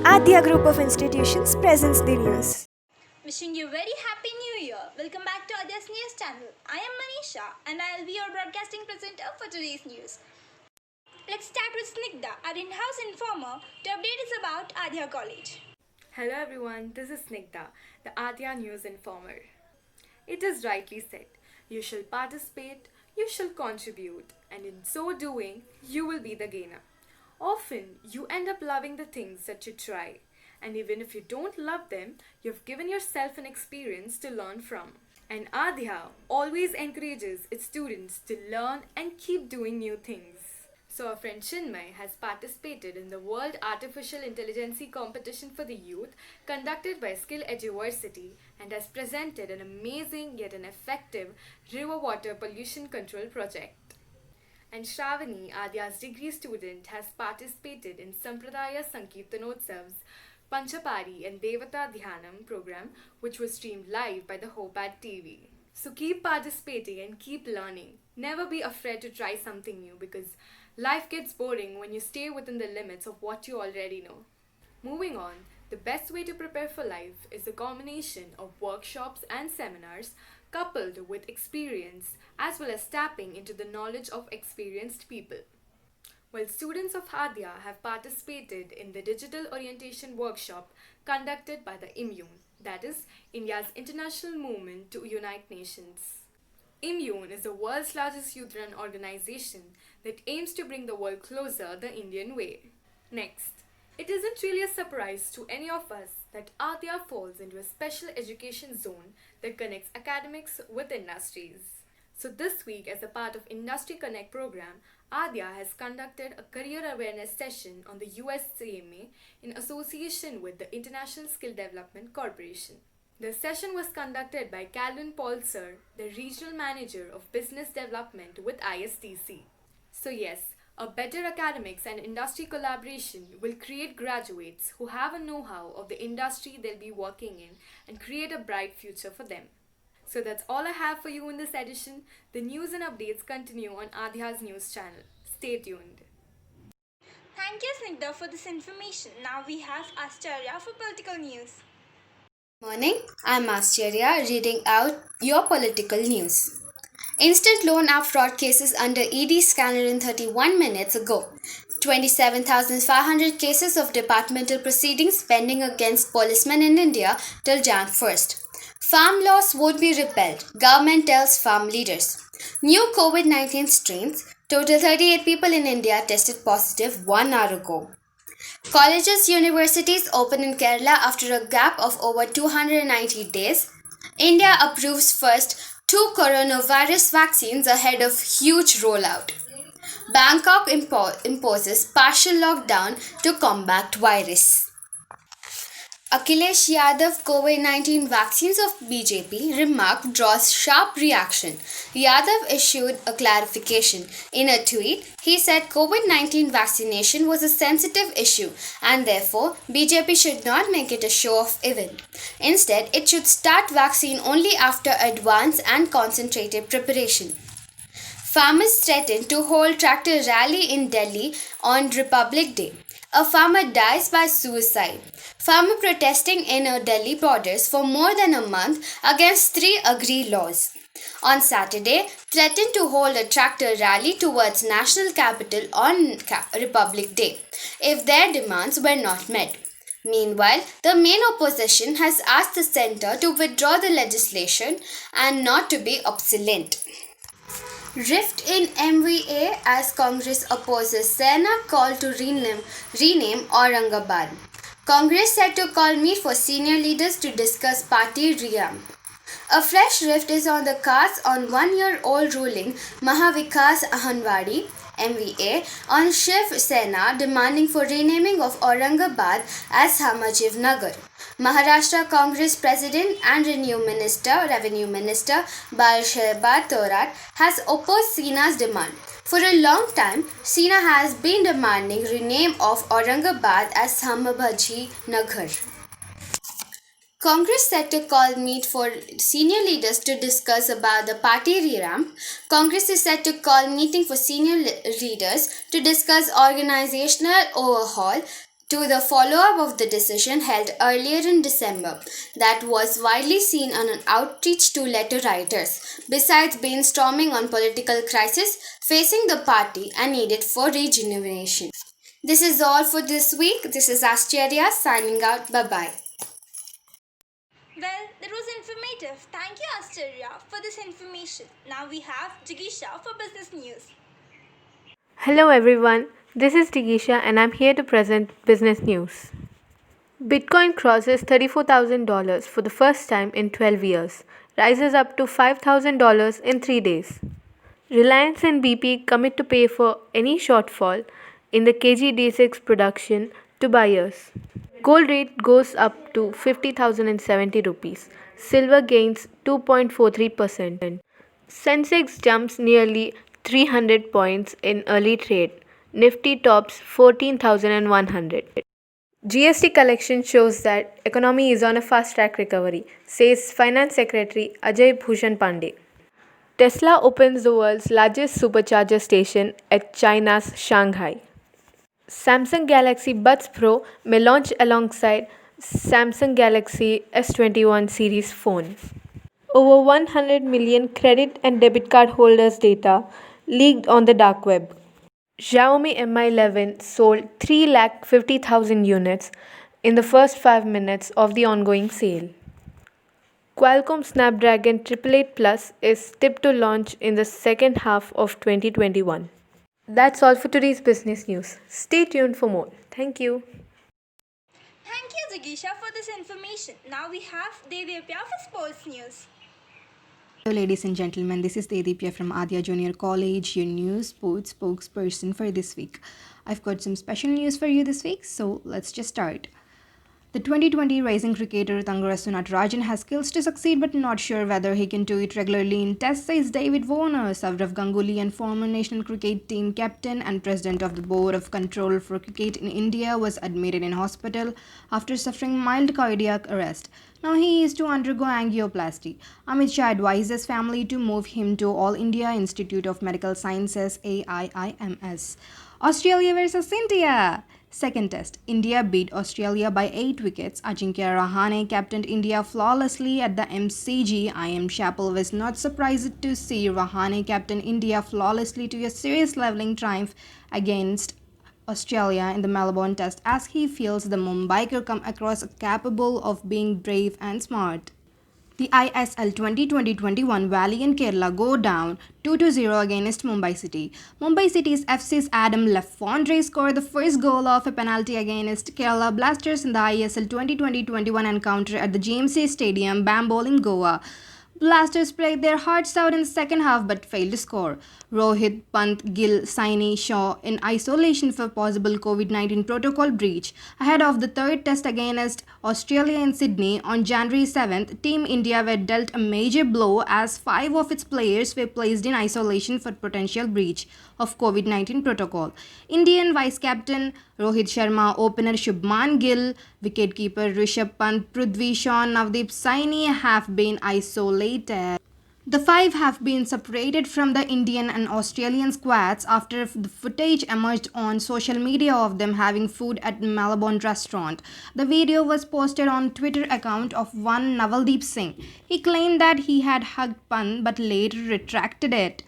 Adya Group of Institutions presents the news. Wishing you very happy new year. Welcome back to Adya's news channel. I am Manisha and I will be your broadcasting presenter for today's news. Let's start with Snigdha, our in-house informer, to update us about Adya College. Hello everyone, this is Snigdha, the Adya News Informer. It is rightly said, you shall participate, you shall contribute, and in so doing, you will be the gainer. Often, you end up loving the things that you try, and even if you don't love them, you've given yourself an experience to learn from. And Adya always encourages its students to learn and keep doing new things. So, our friend Chinmay has participated in the World Artificial Intelligence competition for the youth conducted by Skill Eduversity and has presented an amazing yet an effective river water pollution control project. And Shravani, Adya's degree student, has participated in Sampradaya Sankirtanotsav's Panchapari and Devata Dhyanam program, which was streamed live by the Hope at TV. So keep participating and keep learning. Never be afraid to try something new because life gets boring when you stay within the limits of what you already know. Moving on, the best way to prepare for life is a combination of workshops and seminars coupled with experience as well as tapping into the knowledge of experienced people. While students of Adya have participated in the digital orientation workshop conducted by the IMUNE, that is India's international movement to unite nations. IMUNE is the world's largest youth-run organization that aims to bring the world closer the Indian way. Next, it isn't really a surprise to any of us that Adya falls into a special education zone that connects academics with industries. So this week, as a part of Industry Connect program, Adya has conducted a career awareness session on the USCMA in association with the International Skill Development Corporation. The session was conducted by Calvin Paulser, the Regional Manager of Business Development with ISTC. So yes, a better academics and industry collaboration will create graduates who have a know-how of the industry they'll be working in and create a bright future for them. So that's all I have for you in this edition. The news and updates continue on Adya's news channel. Stay tuned. Thank you, Snigdha, for this information. Now we have Ascharya for political news. Morning, I'm Ascharya reading out your political news. Instant loan app fraud cases under ED scanner in 31 minutes ago. 27,500 cases of departmental proceedings pending against policemen in India till Jan 1st. Farm laws won't be repealed, government tells farm leaders. New COVID-19 strains, total 38 people in India tested positive 1 hour ago. Colleges, universities open in Kerala after a gap of over 290 days. India approves first 2 coronavirus vaccines ahead of huge rollout. Bangkok imposes partial lockdown to combat virus. Akhilesh Yadav COVID-19 vaccines of BJP remark draws sharp reaction. Yadav issued a clarification. In a tweet, he said COVID-19 vaccination was a sensitive issue and therefore BJP should not make it a show-off event. Instead, it should start vaccine only after advanced and concentrated preparation. Farmers threaten to hold tractor rally in Delhi on Republic Day. A farmer dies by suicide. Farmer protesting in Delhi borders for more than a month against 3 agri laws. On Saturday, threatened to hold a tractor rally towards national capital on Republic Day if their demands were not met. Meanwhile, the main opposition has asked the centre to withdraw the legislation and not to be obsolete. Rift in MVA as Congress opposes Sena call to rename Aurangabad. Congress set to call meet for senior leaders to discuss party revamp. A fresh rift is on the cards on one-year-old ruling Mahavikas Ahanwadi MVA on Shiv Sena demanding for renaming of Aurangabad as Hamajiv Nagar. Maharashtra Congress President and Revenue Minister Balsheba Thorat has opposed Sena's demand. For a long time, Sena has been demanding rename of Aurangabad as Hamajiv Nagar. Congress set to call meet for senior leaders to discuss about the party revamp. Congress is set to call meeting for senior leaders to discuss organizational overhaul to the follow up of the decision held earlier in December that was widely seen on an outreach to letter writers, besides brainstorming on political crisis facing the party and needed for rejuvenation. This is all for this week. This is Asteria signing out. Bye bye. Well, that was informative. Thank you, Asteria, for this information. Now we have Jigisha for business news. Hello everyone, this is Tigisha and I'm here to present business news. Bitcoin crosses $34,000 for the first time in 12 years, rises up to $5,000 in 3 days. Reliance and BP commit to pay for any shortfall in the KG-D6 production to buyers. Gold rate goes up to 50,070 rupees. Silver gains 2.43%. Sensex jumps nearly 300 points in early trade. Nifty tops 14,100. GST collection shows that economy is on a fast track recovery, says Finance Secretary Ajay Bhushan Pandey. Tesla opens the world's largest supercharger station at China's Shanghai. Samsung Galaxy Buds Pro may launch alongside Samsung Galaxy S21 series phone. Over 100 million credit and debit card holders' data leaked on the dark web. Xiaomi Mi 11 sold 350,000 units in the first 5 minutes of the ongoing sale. Qualcomm Snapdragon 888 Plus is tipped to launch in the second half of 2021. That's all for today's business news. Stay tuned for more. Thank you. Thank you, Jigisha, for this information. Now we have Dedepya for sports news. Hello, ladies and gentlemen, this is Dedipya from Adya Junior College, your new sports spokesperson for this week. I've got some special news for you this week, so let's just start. The 2020 rising cricketer Thangarasu Natarajan has skills to succeed but not sure whether he can do it regularly in Test, says David Warner. Saurav Ganguly and former national cricket team captain and president of the Board of Control for Cricket in India was admitted in hospital after suffering mild cardiac arrest. Now he is to undergo angioplasty. Amit Shah advises family to move him to All India Institute of Medical Sciences AIIMS. Australia versus India. Second test. India beat Australia by 8 wickets. Ajinkya Rahane captained India flawlessly at the MCG. IM Chappell was not surprised to see Rahane captain India flawlessly to a series levelling triumph against Australia in the Melbourne Test, as he feels the Mumbaiker come across capable of being brave and smart. The ISL 2020-21 Valiant Kerala go down 2-0 against Mumbai City. Mumbai City's FC's Adam Lafondre scored the first goal of a penalty against Kerala Blasters in the ISL 2020-21 encounter at the GMC Stadium, Bambolim, Goa. Blasters played their hearts out in the second half but failed to score. Rohit, Pant, Gill, Saini, Shaw in isolation for possible COVID-19 protocol breach. Ahead of the third test against Australia in Sydney on January 7th, Team India were dealt a major blow as 5 of its players were placed in isolation for potential breach of COVID-19 protocol. Indian vice-captain Rohit Sharma, opener Shubman Gill, wicketkeeper Rishabh Pant, Prithvi Shaw, Navdeep Saini have been isolated. The 5 have been separated from the Indian and Australian squads after the footage emerged on social media of them having food at the Melbourne restaurant. The video was posted on Twitter account of one Navaldeep Singh. He claimed that he had hugged Pant but later retracted it.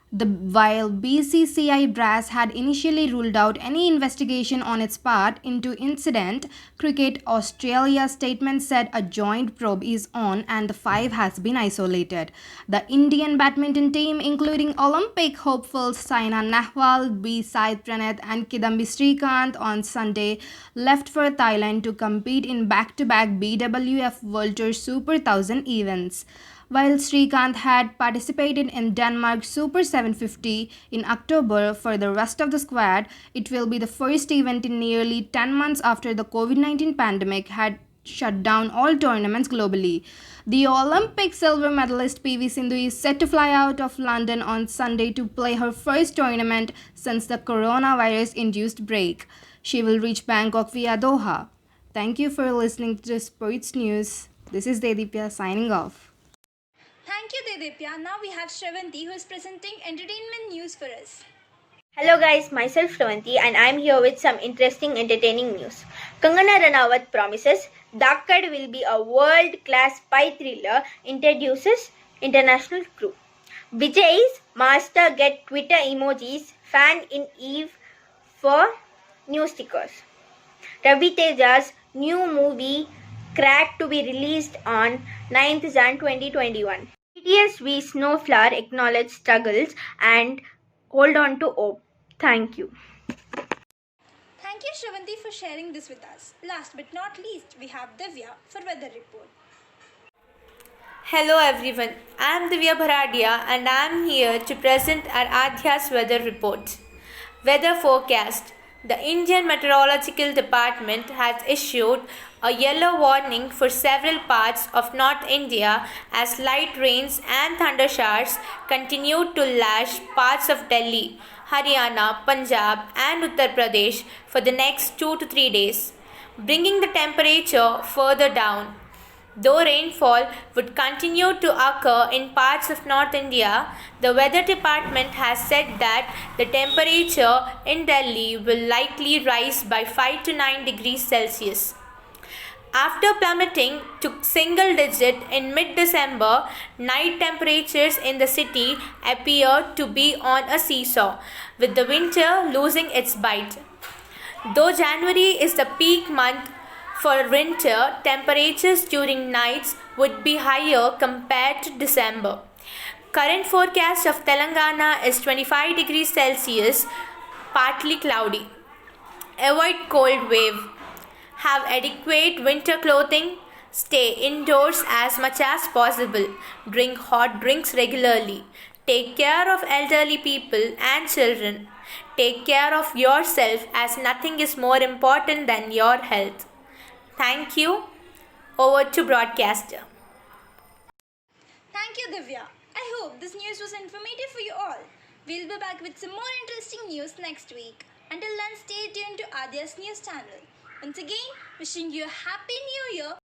While BCCI brass had initially ruled out any investigation on its part into incident, Cricket Australia statement said a joint probe is on and the 5 has been isolated. The Indian badminton team, including Olympic hopefuls Saina Nehwal, B. Sai Pranath and Kidambi Srikanth on Sunday, left for Thailand to compete in back-to-back BWF World Tour Super 1000 events. While Srikanth had participated in Denmark Super 750 in October, for the rest of the squad, it will be the first event in nearly 10 months after the COVID-19 pandemic had shut down all tournaments globally. The Olympic silver medalist PV Sindhu is set to fly out of London on Sunday to play her first tournament since the coronavirus-induced break. She will reach Bangkok via Doha. Thank you for listening to Sports News. This is Dedipya signing off. Thank you, Dedepya. Now we have Shravanti, who is presenting entertainment news for us. Hello guys, myself Shravanti and I am here with some interesting entertaining news. Kangana Ranaut promises Dhakkad will be a world-class spy thriller, introduces international crew. Vijay's master get Twitter emojis, fan in Eve for new stickers. Ravi Teja's new movie Crack to be released on 9th Jan 2021. BTS V Snowflower acknowledge struggles and hold on to hope. Thank you. Thank you, Shravanti, for sharing this with us. Last but not least, we have Divya for weather report. Hello everyone, I am Divya Bharadia and I am here to present our Adhya's weather report. Weather forecast. The Indian Meteorological Department has issued a yellow warning for several parts of North India as light rains and thunder showers continue to lash parts of Delhi, Haryana, Punjab and Uttar Pradesh for the next 2 to 3 days, bringing the temperature further down. Though rainfall would continue to occur in parts of North India, the weather department has said that the temperature in Delhi will likely rise by 5 to 9 degrees Celsius. After plummeting to single digit in mid-December, night temperatures in the city appear to be on a seesaw, with the winter losing its bite. Though January is the peak month for winter, temperatures during nights would be higher compared to December. Current forecast of Telangana is 25 degrees Celsius, partly cloudy. Avoid cold wave. Have adequate winter clothing. Stay indoors as much as possible. Drink hot drinks regularly. Take care of elderly people and children. Take care of yourself as nothing is more important than your health. Thank you. Over to broadcaster. Thank you, Divya. I hope this news was informative for you all. We'll be back with some more interesting news next week. Until then, stay tuned to Adya's News channel. Once again, wishing you a Happy New Year.